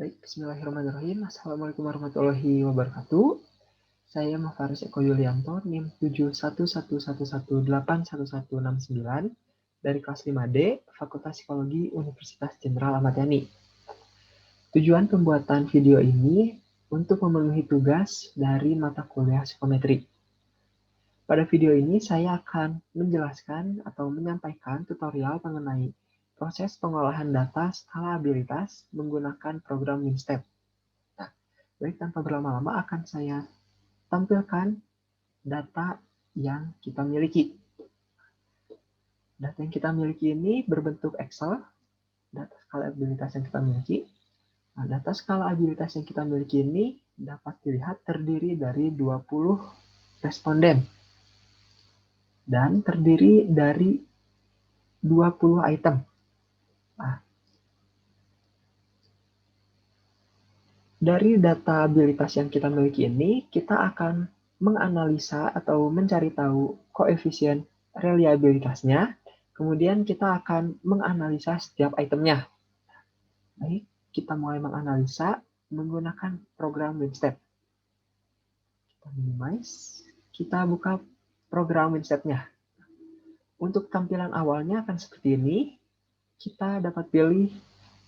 Baik, bismillahirrahmanirrahim. Assalamualaikum warahmatullahi wabarakatuh. Saya Mafaris Eko Yulianto, NIM 7111181169 dari kelas 5D, Fakultas Psikologi Universitas Jenderal Ahmad Yani. Tujuan pembuatan video ini untuk memenuhi tugas dari mata kuliah psikometri. Pada video ini saya akan menjelaskan atau menyampaikan tutorial mengenai proses pengolahan data skala abilitas menggunakan program WinStep. Nah, baik tanpa berlama-lama akan saya tampilkan data yang kita miliki. Data yang kita miliki ini berbentuk Excel, data skala abilitas yang kita miliki. Nah, data skala abilitas yang kita miliki ini dapat dilihat terdiri dari 20 responden dan terdiri dari 20 item. Nah, dari data abilitas yang kita miliki ini, kita akan menganalisa atau mencari tahu koefisien reliabilitasnya, kemudian kita akan menganalisa setiap itemnya. Baik, kita mulai menganalisa menggunakan program WinStep. Kita minimize, kita buka program WinStep-nya. Untuk tampilan awalnya akan seperti ini. Kita dapat pilih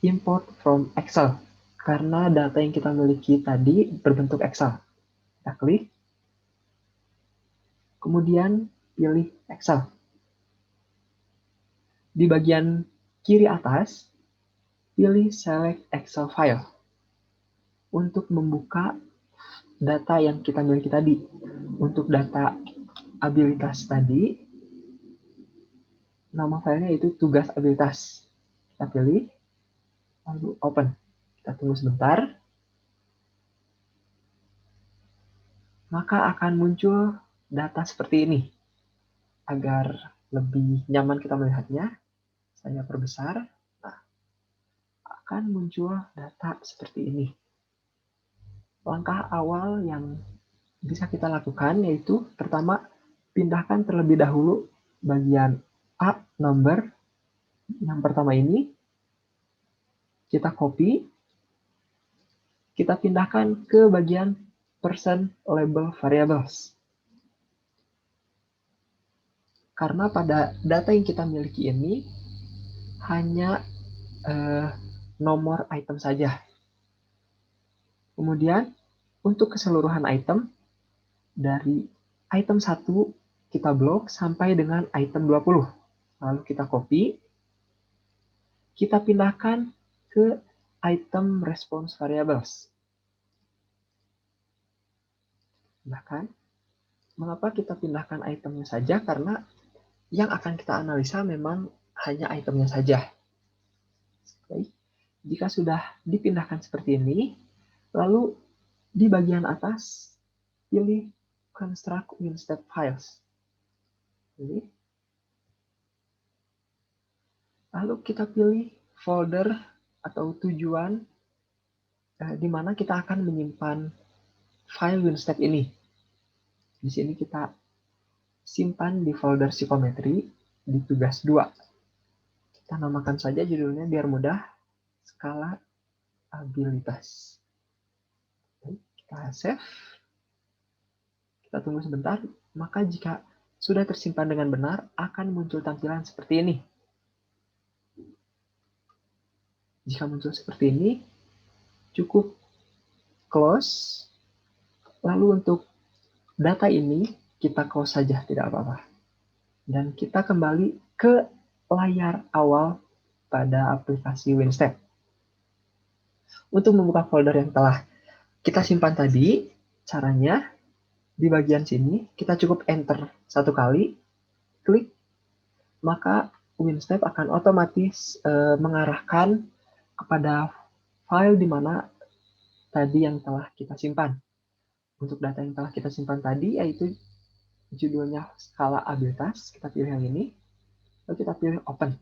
import from Excel karena data yang kita miliki tadi berbentuk Excel. Kita klik, kemudian pilih Excel. Di bagian kiri atas, pilih Select Excel File untuk membuka data yang kita miliki tadi. Untuk data abilitas tadi, nama filenya itu tugas abilitas. Kita pilih, lalu open. Kita tunggu sebentar. Maka akan muncul data seperti ini. Agar lebih nyaman kita melihatnya, saya perbesar. Nah, akan muncul data seperti ini. Langkah awal yang bisa kita lakukan yaitu pertama, pindahkan terlebih dahulu bagian A, number, yang pertama ini, kita copy, kita pindahkan ke bagian person label variables. Karena pada data yang kita miliki ini hanya nomor item saja. Kemudian untuk keseluruhan item, dari item 1 kita blok sampai dengan item 20. Lalu kita copy, kita pindahkan ke item response variables. Bahkan, mengapa kita pindahkan itemnya saja? Karena yang akan kita analisa memang hanya itemnya saja. Baik. Jika sudah dipindahkan seperti ini, lalu di bagian atas pilih Construct WinStep Files. Lalu kita pilih folder atau tujuan di mana kita akan menyimpan file WinStep ini. Di sini kita simpan di folder psikometri di tugas 2. Kita namakan saja judulnya biar mudah, skala abilitas. Kita save. Kita tunggu sebentar, maka jika sudah tersimpan dengan benar, akan muncul tampilan seperti ini. Jika muncul seperti ini, cukup close. Lalu untuk data ini, kita close saja, tidak apa-apa. Dan kita kembali ke layar awal pada aplikasi WinStep. Untuk membuka folder yang telah kita simpan tadi, caranya di bagian sini, kita cukup enter 1 kali, klik, maka WinStep akan otomatis mengarahkan kepada file di mana tadi yang telah kita simpan. Untuk data yang telah kita simpan tadi, yaitu judulnya skala abilitas, kita pilih yang ini, lalu kita pilih open.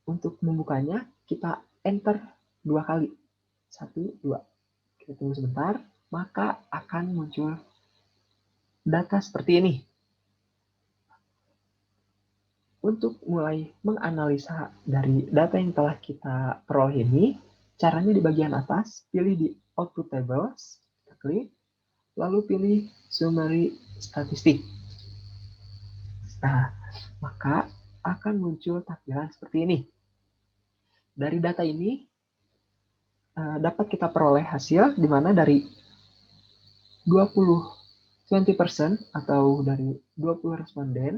Untuk membukanya, kita enter 2 kali. 1, 2. Kita tunggu sebentar, maka akan muncul data seperti ini. Untuk mulai menganalisa dari data yang telah kita peroleh ini, Caranya di bagian atas, pilih di Output Tables, kita klik, lalu pilih Summary Statistik. Nah, maka akan muncul tampilan seperti ini. Dari data ini, dapat kita peroleh hasil di mana dari 20% atau dari 20 responden,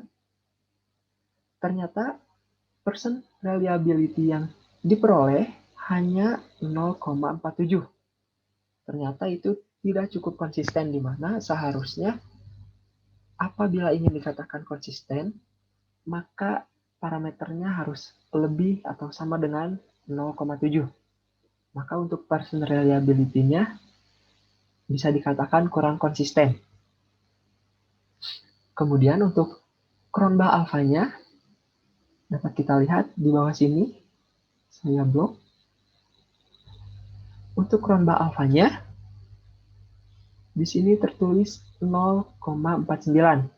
ternyata persen reliability yang diperoleh hanya 0,47. Ternyata itu tidak cukup konsisten, di mana seharusnya apabila ingin dikatakan konsisten, maka parameternya harus lebih atau sama dengan 0,7. Maka untuk persen reliability-nya bisa dikatakan kurang konsisten. Kemudian untuk Cronbach alpha-nya dapat kita lihat di bawah sini. Saya blok. Untuk Cronbach alpha-nya di sini tertulis 0,49.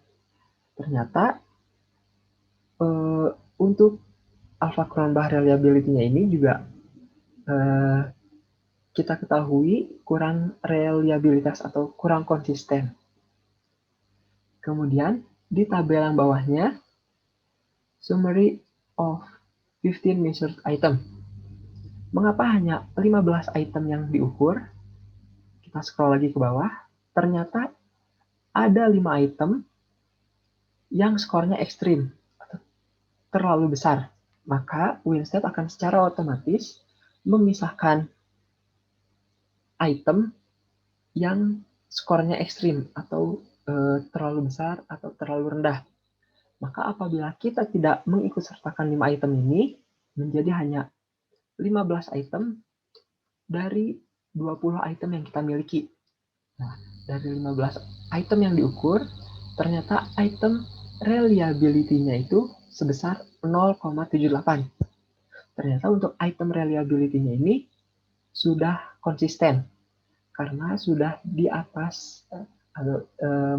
Ternyata untuk alpha Cronbach reliability-nya ini juga kita ketahui kurang reliabilitas atau kurang konsisten. Kemudian di tabel yang bawahnya, summary of 15 measured item. Mengapa hanya 15 item yang diukur? Kita scroll lagi ke bawah, ternyata ada 5 item yang skornya ekstrim, terlalu besar. Maka Winstead akan secara otomatis memisahkan item yang skornya ekstrim atau terlalu besar atau terlalu rendah. Maka apabila kita tidak mengikutsertakan 5 item ini, menjadi hanya 15 item dari 20 item yang kita miliki. Nah, dari 15 item yang diukur, ternyata item reliability-nya itu sebesar 0,78. Ternyata untuk item reliability-nya ini sudah konsisten, karena sudah di atas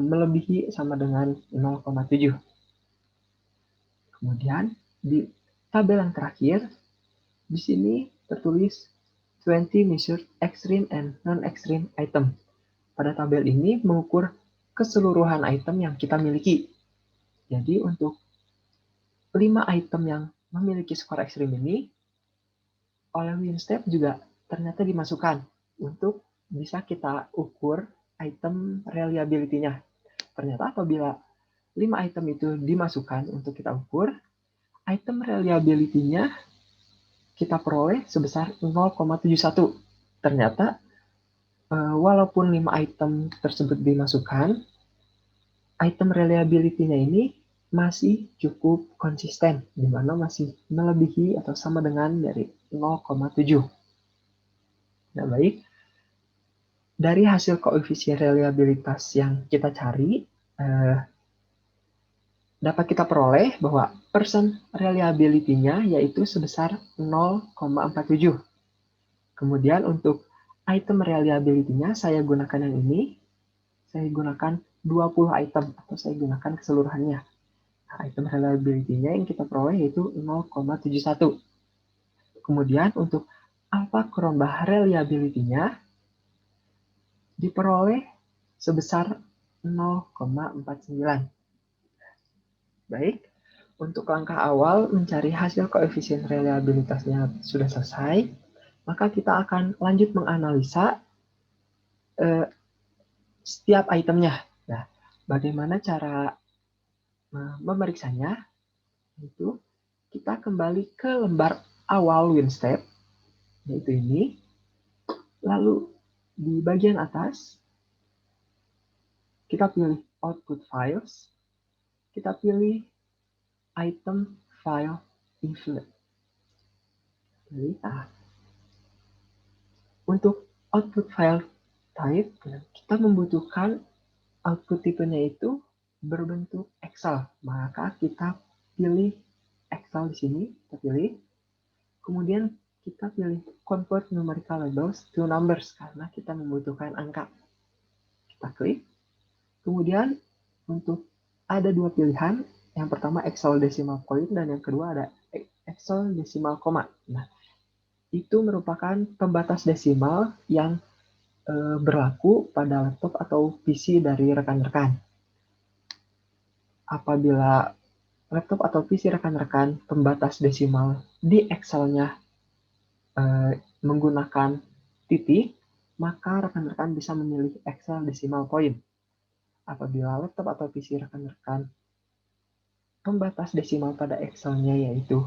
melebihi sama dengan 0,7. Kemudian di tabel yang terakhir, di sini tertulis 20 measured extreme and non-extreme item. Pada tabel ini mengukur keseluruhan item yang kita miliki. Jadi untuk 5 item yang memiliki skor ekstrim ini, oleh Winstead juga ternyata dimasukkan untuk bisa kita ukur item reliability-nya. Ternyata apabila 5 item itu dimasukkan untuk kita ukur, item reliability-nya kita peroleh sebesar 0,71. Ternyata walaupun 5 item tersebut dimasukkan, item reliability-nya ini masih cukup konsisten, di mana masih melebihi atau sama dengan dari 0,7. Nah, baik. Dari hasil koefisien reliabilitas yang kita cari, dapat kita peroleh bahwa persen reliability-nya yaitu sebesar 0,47. Kemudian untuk item reliability-nya saya gunakan yang ini. Saya gunakan 20 item atau saya gunakan keseluruhannya. Nah, item reliability-nya yang kita peroleh yaitu 0,71. Kemudian untuk alpha Cronbach reliability-nya diperoleh sebesar 0,49. Baik, untuk langkah awal mencari hasil koefisien reliabilitasnya sudah selesai, maka kita akan lanjut menganalisa setiap itemnya. Nah, bagaimana cara memeriksanya? Itu kita kembali ke lembar awal Winstead, yaitu ini. Lalu di bagian atas, kita pilih Output Files, kita pilih Item File Infinite. Nah, untuk output file type, kita membutuhkan output tipenya itu berbentuk Excel. Maka kita pilih Excel di sini, kita pilih. Kemudian kita pilih Convert Numerical Labels to Numbers, karena kita membutuhkan angka. Kita klik. Kemudian untuk ada dua pilihan. Yang pertama Excel decimal point dan yang kedua ada Excel decimal comma. Nah, itu merupakan pembatas desimal yang berlaku pada laptop atau PC dari rekan-rekan. Apabila laptop atau PC rekan-rekan pembatas desimal di Excel-nya menggunakan titik, maka rekan-rekan bisa memilih Excel decimal point. Apabila laptop atau PC rekan-rekan pembatas desimal pada Excel-nya yaitu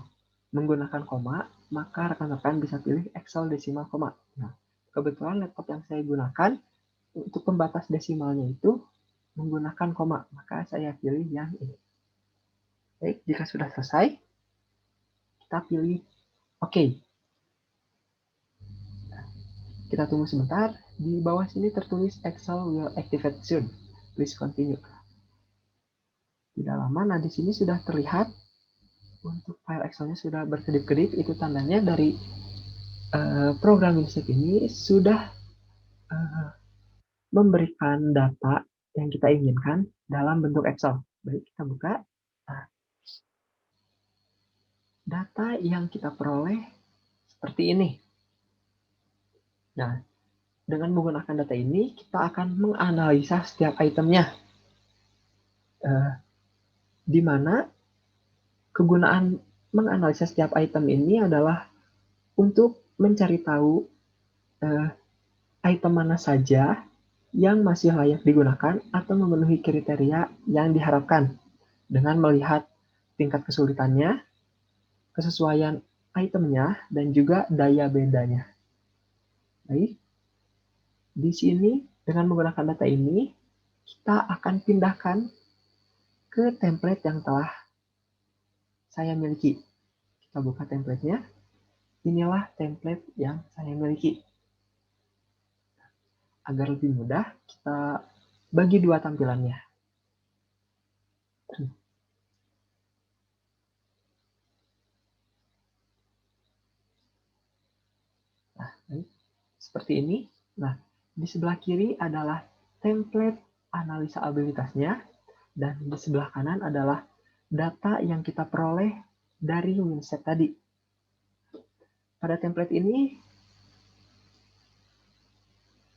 menggunakan koma, maka rekan-rekan bisa pilih Excel decimal koma. Nah, kebetulan laptop yang saya gunakan untuk pembatas desimalnya itu menggunakan koma, maka saya pilih yang ini. Baik, jika sudah selesai, kita pilih OK. Kita tunggu sebentar. Di bawah sini tertulis Excel will activate soon. Please continue. Tidak lama, nah di sini sudah terlihat untuk file Excel-nya sudah berkedip-kedip. Itu tandanya dari program Winset ini sudah memberikan data yang kita inginkan dalam bentuk Excel. Baik, kita buka. Nah, data yang kita peroleh seperti ini. Nah, dengan menggunakan data ini, kita akan menganalisa setiap itemnya. Di mana kegunaan menganalisa setiap item ini adalah untuk mencari tahu item mana saja yang masih layak digunakan atau memenuhi kriteria yang diharapkan dengan melihat tingkat kesulitannya, kesesuaian itemnya, dan juga daya bedanya. Baik, di sini dengan menggunakan data ini, kita akan pindahkan ke template yang telah saya miliki. Kita buka template-nya. Inilah template yang saya miliki. Agar lebih mudah, kita bagi dua tampilannya. Nah, seperti ini. Nah, di sebelah kiri adalah template analisa abilitasnya, dan di sebelah kanan adalah data yang kita peroleh dari Winset tadi. Pada template ini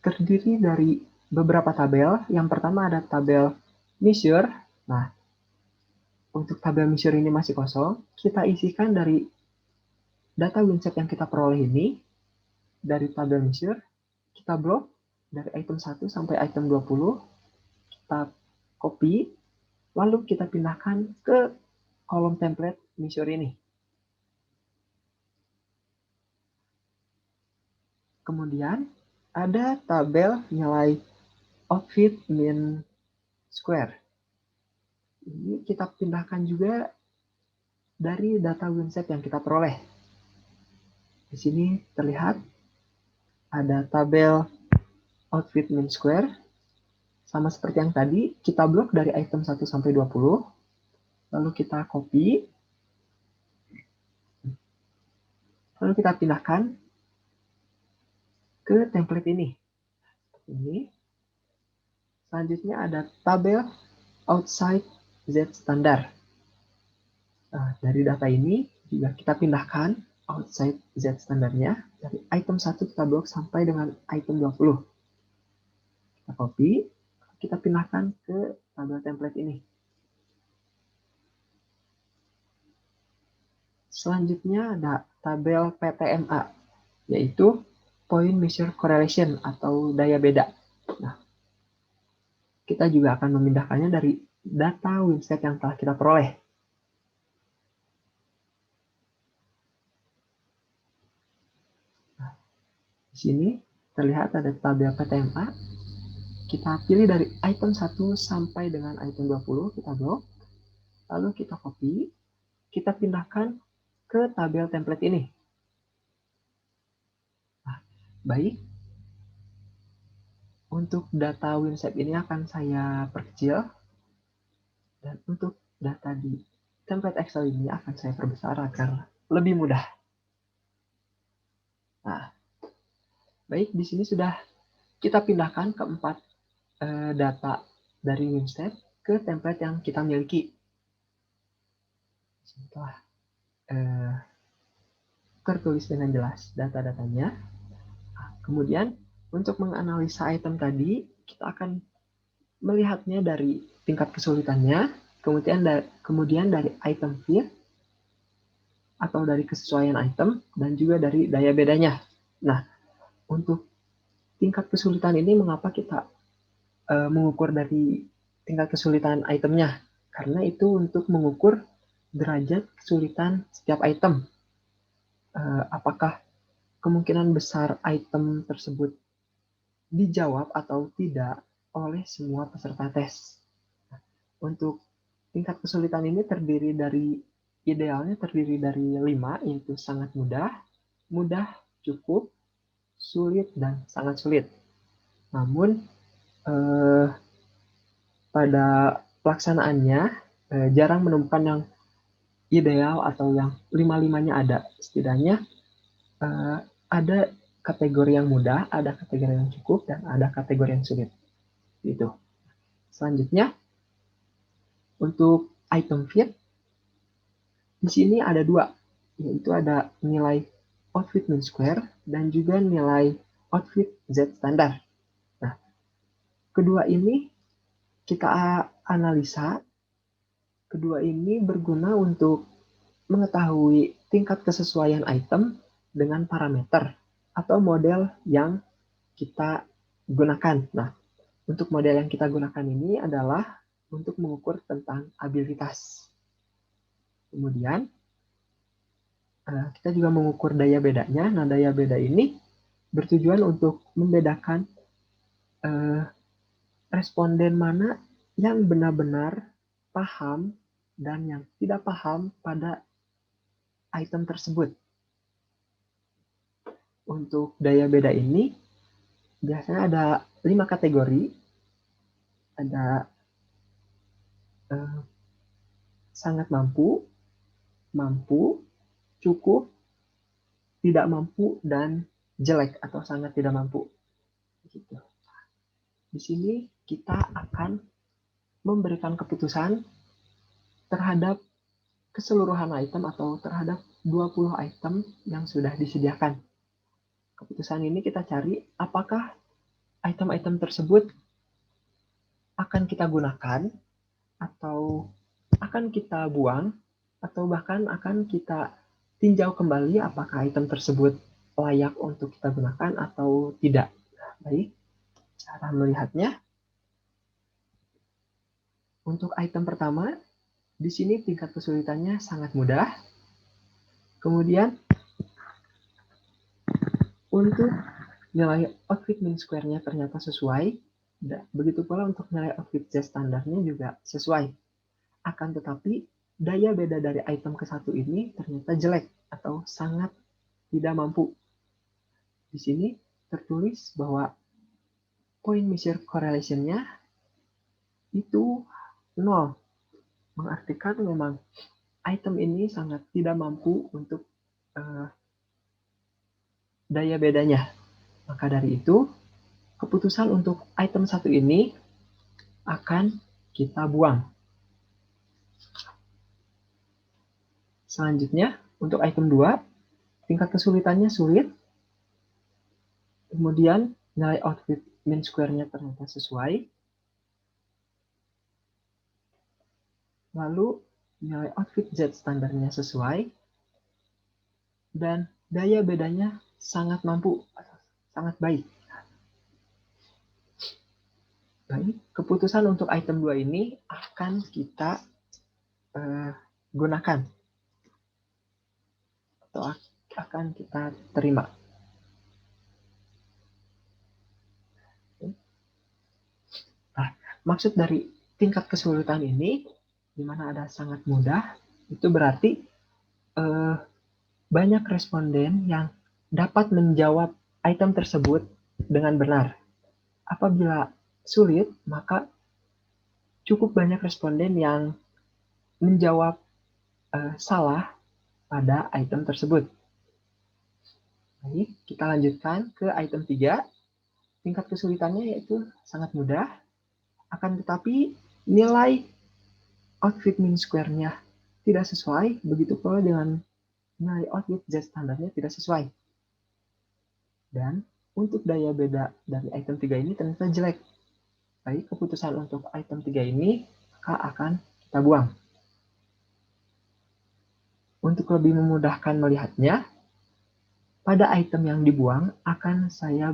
terdiri dari beberapa tabel. Yang pertama ada tabel measure. Nah, untuk tabel measure ini masih kosong. Kita isikan dari data Winset yang kita peroleh ini, dari tabel measure, kita blok dari item 1 sampai item 20, kita copy, lalu kita pindahkan ke kolom template measure ini. Kemudian ada tabel nilai outfit min square. Ini kita pindahkan juga dari data Winset yang kita peroleh. Di sini terlihat ada tabel outfit min square. Sama seperti yang tadi, kita blok dari item 1 sampai 20. Lalu kita copy. Lalu kita pindahkan ke template ini. Ini. Selanjutnya ada tabel outside Z standard. Nah, dari data ini juga kita pindahkan outside Z standarnya dari item 1 kita blok sampai dengan item 20. Kita copy, kita pindahkan ke tabel template ini. Selanjutnya ada tabel PTMA, yaitu Point Measure Correlation atau daya beda. Nah, kita juga akan memindahkannya dari data Winset yang telah kita peroleh. Nah, di sini terlihat ada tabel PTMA. Kita pilih dari item 1 sampai dengan item 20, kita blok. Lalu kita copy, kita pindahkan ke tabel template ini. Nah, baik. Untuk data Winset ini akan saya perkecil. Dan untuk data di template Excel ini akan saya perbesar agar lebih mudah. Nah, baik, di sini sudah kita pindahkan keempat data dari Winset ke template yang kita miliki. Setelah tertulis dengan jelas data-datanya. Kemudian untuk menganalisa item tadi, kita akan melihatnya dari tingkat kesulitannya, kemudian dari item fit, atau dari kesesuaian item, dan juga dari daya bedanya. Nah, untuk tingkat kesulitan ini mengapa kita mengukur dari tingkat kesulitan itemnya? Karena itu untuk mengukur derajat kesulitan setiap item. Apakah kemungkinan besar item tersebut dijawab atau tidak oleh semua peserta tes. Untuk tingkat kesulitan ini idealnya terdiri dari 5, yaitu sangat mudah, mudah, cukup, sulit, dan sangat sulit. Namun pada pelaksanaannya jarang menemukan yang ideal atau yang 5-5-nya ada. Setidaknya ada kategori yang mudah, ada kategori yang cukup, dan ada kategori yang sulit. Gitu. Selanjutnya, untuk item fit, di sini ada 2, yaitu ada nilai outfit mean square dan juga nilai outfit Z standar. Nah, kedua ini kita analisa. Kedua ini berguna untuk mengetahui tingkat kesesuaian item dengan parameter atau model yang kita gunakan. Nah, untuk model yang kita gunakan ini adalah untuk mengukur tentang abilitas. Kemudian, kita juga mengukur daya bedanya. Nah, daya beda ini bertujuan untuk membedakan responden mana yang benar-benar paham dan yang tidak paham pada item tersebut. Untuk daya beda ini, biasanya ada 5 kategori. Ada sangat mampu, mampu, cukup, tidak mampu, dan jelek atau sangat tidak mampu. Gitu. Di sini kita akan memberikan keputusan terhadap keseluruhan item atau terhadap 20 item yang sudah disediakan. Keputusan ini kita cari apakah item-item tersebut akan kita gunakan atau akan kita buang atau bahkan akan kita tinjau kembali apakah item tersebut layak untuk kita gunakan atau tidak. Baik, cara melihatnya. Untuk item pertama, di sini tingkat kesulitannya sangat mudah. Kemudian untuk nilai outfit mean square-nya ternyata sesuai. Begitu pula untuk nilai outfit Z standarnya juga sesuai. Akan tetapi daya beda dari item ke satu ini ternyata jelek atau sangat tidak mampu. Di sini tertulis bahwa point measure correlation-nya itu 0. Mengartikan memang item ini sangat tidak mampu untuk daya bedanya. Maka dari itu, keputusan untuk item 1 ini akan kita buang. Selanjutnya, untuk item 2, tingkat kesulitannya sulit. Kemudian, nilai outfit mean square-nya ternyata sesuai. Lalu, nilai outfit Z standarnya sesuai. Dan daya bedanya sangat mampu, sangat baik. Baik, keputusan untuk item 2 ini akan kita gunakan atau akan kita terima. Nah, maksud dari tingkat kesulitan ini, di mana ada sangat mudah, itu berarti banyak responden yang dapat menjawab item tersebut dengan benar. Apabila sulit, maka cukup banyak responden yang menjawab salah pada item tersebut. Baik, kita lanjutkan ke item 3. Tingkat kesulitannya yaitu sangat mudah, akan tetapi nilai outfit mean square-nya tidak sesuai, begitu pula dengan nilai outfit Z standarnya tidak sesuai. Dan untuk daya beda dari item 3 ini ternyata jelek. Baik, keputusan untuk item 3 ini maka akan kita buang. Untuk lebih memudahkan melihatnya, pada item yang dibuang akan saya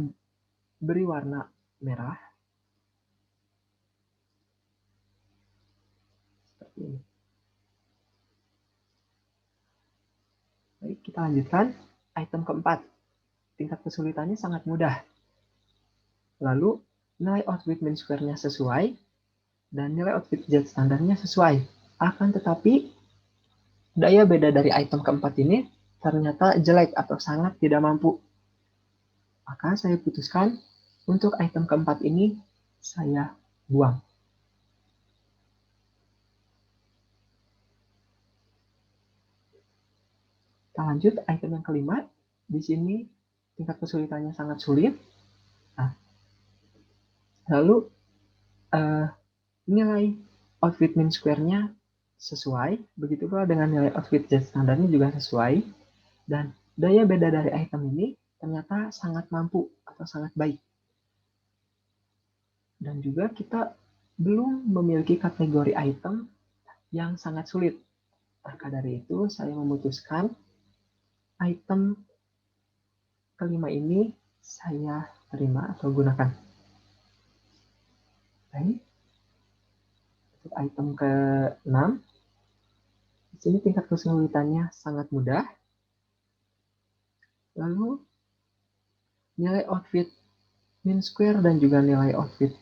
beri warna merah. Seperti ini. Baik, kita lanjutkan. Item keempat. Tingkat kesulitannya sangat mudah. Lalu, nilai outfit min square-nya sesuai, dan nilai outfit Z standarnya sesuai. Akan tetapi, daya beda dari item keempat ini ternyata jelek atau sangat tidak mampu. Maka saya putuskan untuk item keempat ini saya buang. Kita lanjut item yang kelima. Di sini tingkat kesulitannya sangat sulit. Nah, lalu nilai outfit min square-nya sesuai, begitu pula dengan nilai outfit Z standarnya juga sesuai, dan daya beda dari item ini ternyata sangat mampu atau sangat baik. Dan juga kita belum memiliki kategori item yang sangat sulit. Maka dari itu saya memutuskan item kelima ini saya terima atau gunakan. Baik. Untuk item ke-6, di sini tingkat kesulitannya sangat mudah. Lalu nilai outfit min square dan juga nilai outfit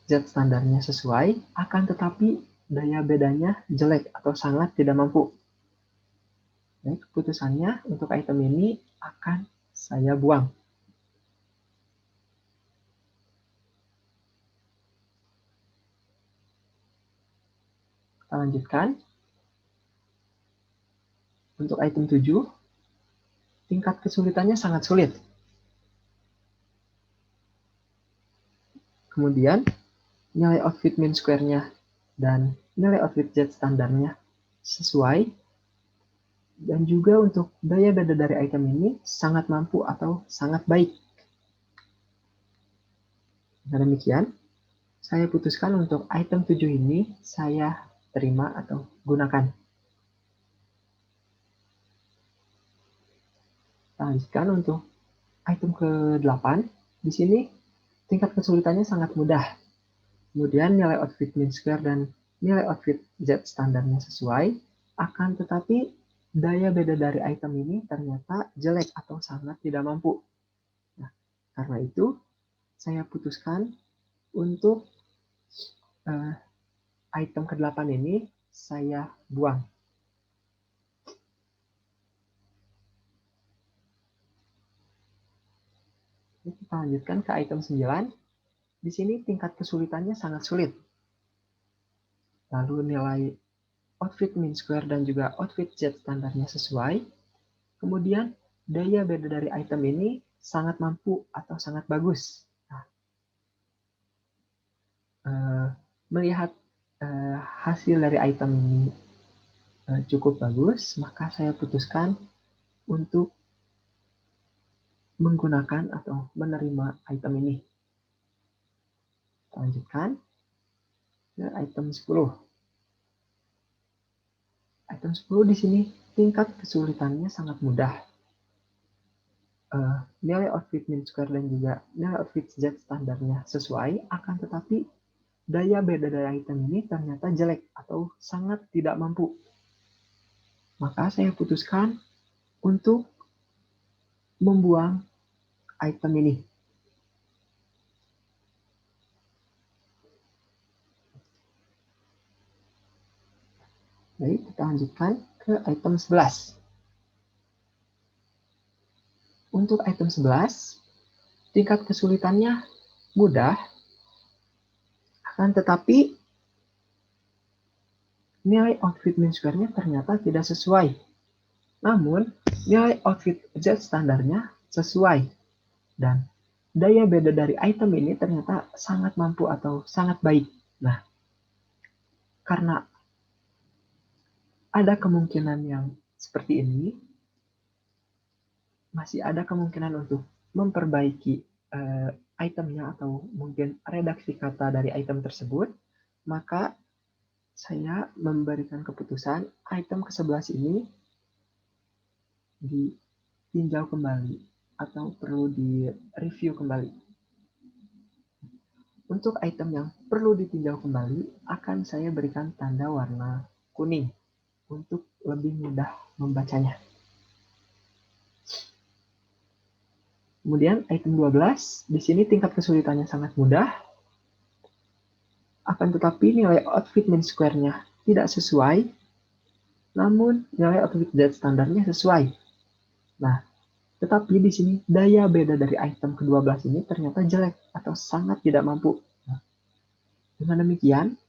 Z standarnya sesuai, akan tetapi daya bedanya jelek atau sangat tidak mampu. Baik, keputusannya untuk item ini akan saya buang. Kita lanjutkan. Untuk item 7, tingkat kesulitannya sangat sulit. Kemudian, nilai outfit min square-nya dan nilai outfit Z standarnya sesuai. Dan juga untuk daya beda dari item ini sangat mampu atau sangat baik. Dengan demikian, saya putuskan untuk item 7 ini saya terima atau gunakan. Lanjutkan untuk item ke-8. Di sini tingkat kesulitannya sangat mudah. Kemudian nilai outfit min square dan nilai outfit Z standarnya sesuai. Akan tetapi daya beda dari item ini ternyata jelek atau sangat tidak mampu. Nah, karena itu saya putuskan untuk item ke-8 ini saya buang. Kita lanjutkan ke item 9. Di sini tingkat kesulitannya sangat sulit. Lalu nilai outfit min square dan juga outfit Z standarnya sesuai. Kemudian daya beda dari item ini sangat mampu atau sangat bagus. Nah, melihat hasil dari item ini cukup bagus, maka saya putuskan untuk menggunakan atau menerima item ini. Lanjutkan ke item 10. Item 10 di sini tingkat kesulitannya sangat mudah. Nilai outfit min square dan juga nilai outfit Z standarnya sesuai, akan tetapi daya beda dari item ini ternyata jelek atau sangat tidak mampu. Maka saya putuskan untuk membuang item ini. Baik, kita lanjutkan ke item 11. Untuk item 11, tingkat kesulitannya mudah, akan tetapi nilai outfit min square-nya ternyata tidak sesuai. Namun, nilai outfit Z standarnya sesuai. Dan daya beda dari item ini ternyata sangat mampu atau sangat baik. Nah, karena ada kemungkinan yang seperti ini, masih ada kemungkinan untuk memperbaiki itemnya atau mungkin redaksi kata dari item tersebut, maka saya memberikan keputusan item ke-11 ini ditinjau kembali atau perlu di-review kembali. Untuk item yang perlu ditinjau kembali akan saya berikan tanda warna kuning untuk lebih mudah membacanya. Kemudian item 12, di sini tingkat kesulitannya sangat mudah, akan tetapi nilai outfit min square-nya tidak sesuai, namun nilai outfit z standarnya sesuai. Nah, tetapi di sini daya beda dari item ke-12 ini ternyata jelek atau sangat tidak mampu. Nah, dengan demikian,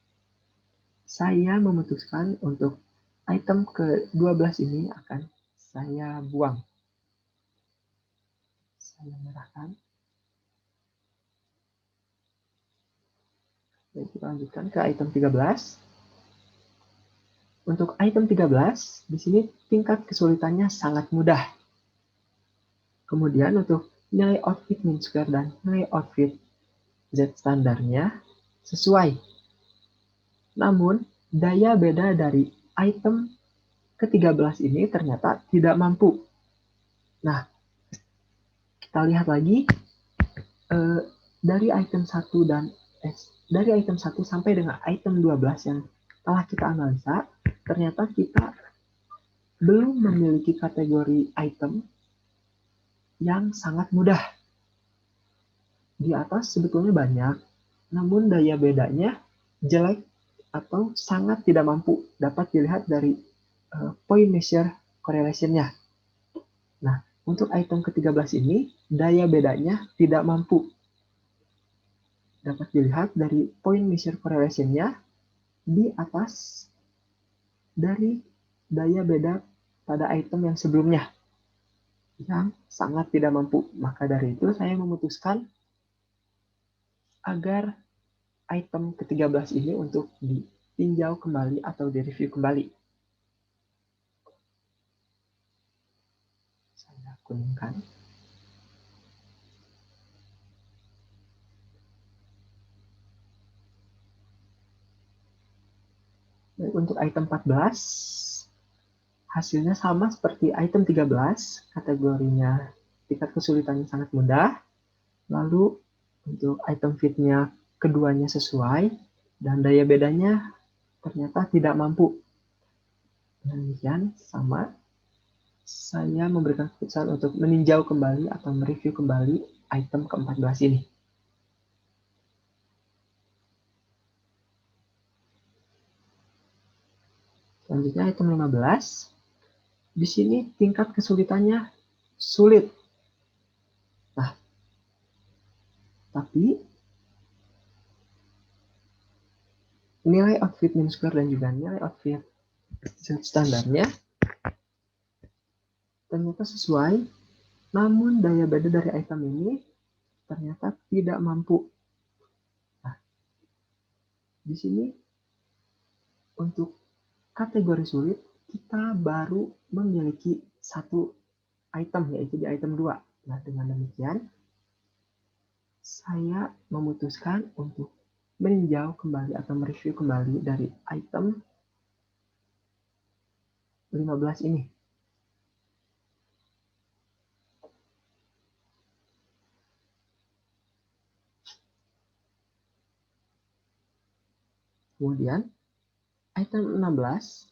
saya memutuskan untuk item ke-12 ini akan saya buang. Saya menyerahkan. Baik, kita lanjutkan ke item 13. Untuk item 13, di sini tingkat kesulitannya sangat mudah. Kemudian untuk nilai outfit min square dan nilai outfit z standarnya sesuai. Namun, daya beda dari item ke-13 ini ternyata tidak mampu. Nah, kita lihat lagi dari item 1 dari item 1 sampai dengan item 12 yang telah kita analisa, ternyata kita belum memiliki kategori item yang sangat mudah. Di atas sebetulnya banyak, namun daya bedanya jelek atau sangat tidak mampu, dapat dilihat dari point measure correlation-nya. Nah, untuk item ke-13 ini, daya bedanya tidak mampu. Dapat dilihat dari point measure correlation-nya di atas dari daya beda pada item yang sebelumnya, yang sangat tidak mampu. Maka dari itu, saya memutuskan agar item ke-13 ini untuk ditinjau kembali atau direview kembali. Saya kuningkan. Untuk item 14, hasilnya sama seperti item 13, kategorinya tingkat kesulitannya sangat mudah. Lalu untuk item fit-nya keduanya sesuai, dan daya bedanya ternyata tidak mampu. Demikian sama, saya memberikan keputusan untuk meninjau kembali atau mereview kembali item ke-14 ini. Selanjutnya item 15. Di sini tingkat kesulitannya sulit. Nah, tapi nilai outfit min square dan juga nilai outfit z standarnya ternyata sesuai, namun daya beda dari item ini ternyata tidak mampu. Nah, di sini untuk kategori sulit kita baru memiliki satu item, yaitu di item 2. Nah, dengan demikian saya memutuskan untuk meninjau kembali atau mereview kembali dari item 15 ini. Kemudian item 16,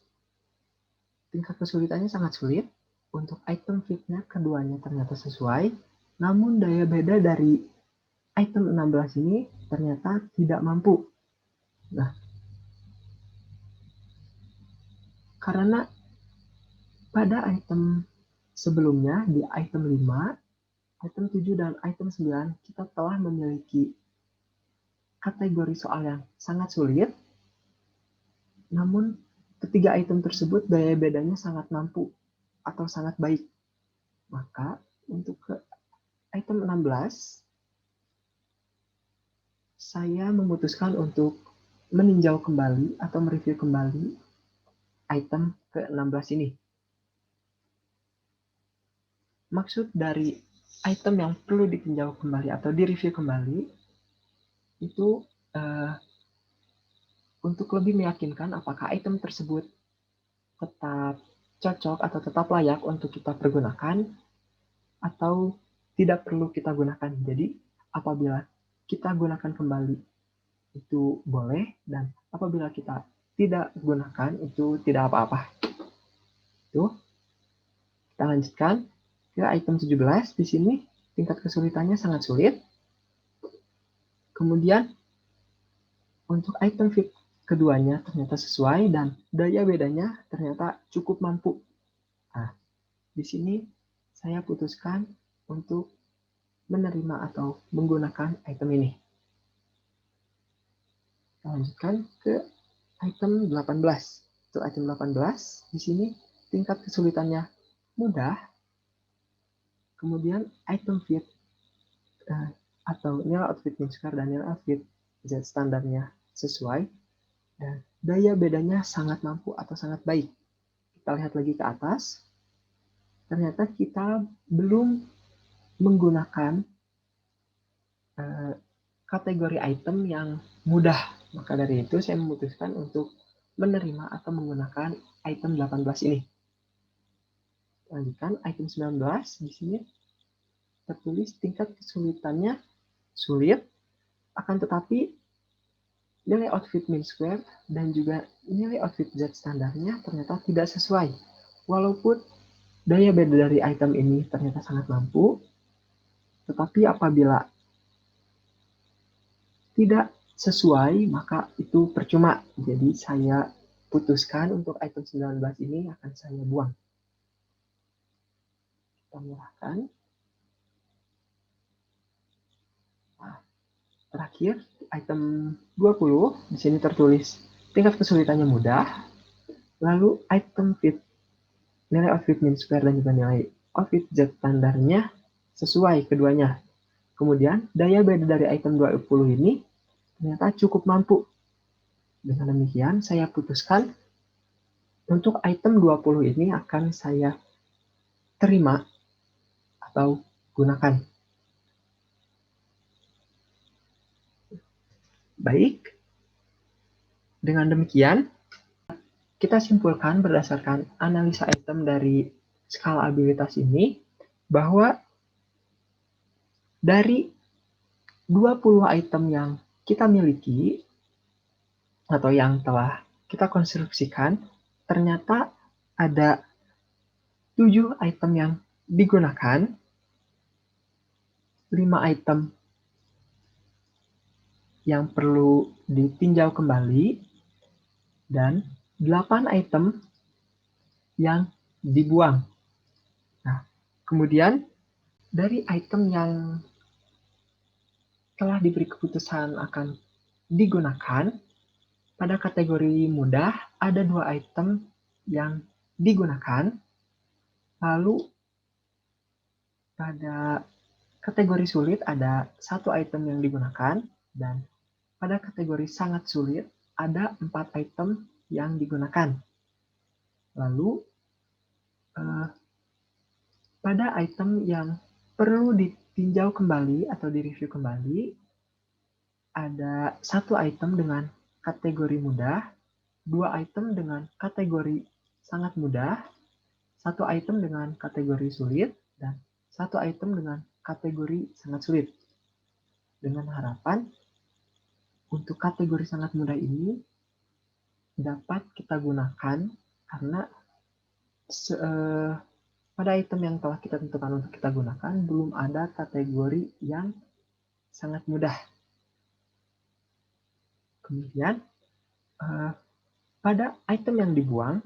tingkat kesulitannya sangat sulit. Untuk item fit-nya keduanya ternyata sesuai, namun daya beda dari item 16 ini ternyata tidak mampu. Nah, karena pada item sebelumnya di item 5, item 7 dan item 9 kita telah memiliki kategori soal yang sangat sulit, namun ketiga item tersebut daya bedanya sangat mampu atau sangat baik. Maka untuk ke item 16, saya memutuskan untuk meninjau kembali atau mereview kembali item ke-16 ini. maksud dari item yang perlu ditinjau kembali atau direview kembali itu untuk lebih meyakinkan apakah item tersebut tetap cocok atau tetap layak untuk kita pergunakan atau tidak perlu kita gunakan. Jadi apabila kita gunakan kembali itu boleh, dan apabila kita tidak gunakan itu tidak apa-apa. Itu kita lanjutkan ke item 17. Di sini tingkat kesulitannya sangat sulit. Kemudian untuk item fit keduanya ternyata sesuai dan daya bedanya ternyata cukup mampu. Nah, di sini saya putuskan untuk menerima atau menggunakan item ini. Kita lanjutkan ke item 18. Untuk item 18, di sini tingkat kesulitannya mudah. Kemudian item fit atau nilai outfit min square dan nilai outfit Z standarnya sesuai. Dan daya bedanya sangat mampu atau sangat baik. Kita lihat lagi ke atas. Ternyata kita belum menggunakan kategori item yang mudah. Maka dari itu saya memutuskan untuk menerima atau menggunakan item 18 ini. Lanjutkan item 19. Di sini tertulis tingkat kesulitannya sulit, akan tetapi nilai outfit min square dan juga nilai outfit Z standarnya ternyata tidak sesuai. Walaupun daya beda dari item ini ternyata sangat mampu, tetapi apabila tidak sesuai maka itu percuma. Jadi saya putuskan untuk item 19 ini akan saya buang. Kita nyalakan. Nah, terakhir item 20, di sini tertulis tingkat kesulitannya mudah. Lalu item fit, nilai outfit min square dan juga nilai outfit Z standarnya sesuai keduanya. Kemudian daya beda dari item 20 ini ternyata cukup mampu. Dengan demikian saya putuskan untuk item 20 ini akan saya terima atau gunakan. Baik, dengan demikian kita simpulkan berdasarkan analisa item dari skala abilitas ini bahwa dari 20 item yang kita miliki atau yang telah kita konstruksikan, ternyata ada 7 item yang digunakan, 5 item yang perlu ditinjau kembali, dan 8 item yang dibuang. Nah, kemudian dari item yang telah diberi keputusan akan digunakan, pada kategori mudah ada 2 item yang digunakan, lalu pada kategori sulit ada 1 item yang digunakan, dan pada kategori sangat sulit ada 4 item yang digunakan. Lalu pada item yang perlu ditinjau kembali atau direview kembali ada 1 item dengan kategori mudah, 2 item dengan kategori sangat mudah, 1 item dengan kategori sulit, dan 1 item dengan kategori sangat sulit. Dengan harapan untuk kategori sangat mudah ini dapat kita gunakan karena pada item yang telah kita tentukan untuk kita gunakan belum ada kategori yang sangat mudah. Kemudian pada item yang dibuang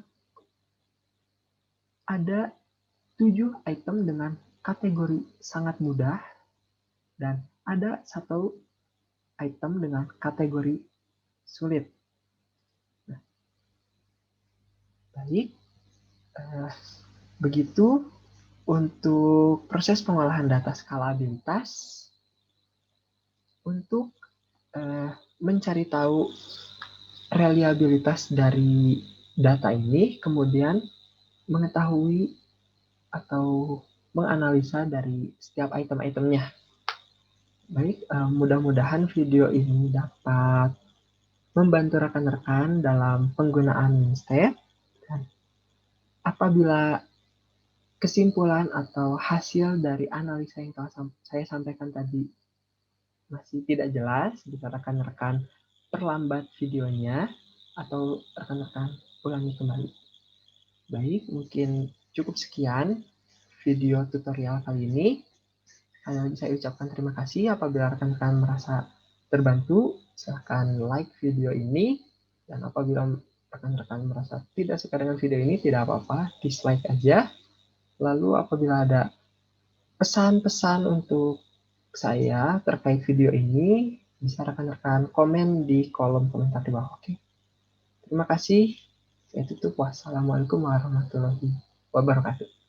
ada 7 item dengan kategori sangat mudah dan ada 1 item dengan kategori sulit. Nah, baik, begitu untuk proses pengolahan data skalabilitas. Untuk mencari tahu reliabilitas dari data ini, kemudian mengetahui atau menganalisa dari setiap item-itemnya. Baik, mudah-mudahan video ini dapat membantu rekan-rekan dalam penggunaan step. Dan apabila kesimpulan atau hasil dari analisa yang telah saya sampaikan tadi masih tidak jelas, bisa rekan-rekan perlambat videonya atau rekan-rekan ulangi kembali. Baik, mungkin cukup sekian video tutorial kali ini. Saya ucapkan terima kasih. Apabila rekan-rekan merasa terbantu, silahkan like video ini. Dan apabila rekan-rekan merasa tidak suka dengan video ini, tidak apa-apa, dislike aja. Lalu apabila ada pesan-pesan untuk saya terkait video ini, bisa rekan-rekan komen di kolom komentar di bawah. Oke. Terima kasih. Saya tutup. Wassalamualaikum warahmatullahi wabarakatuh.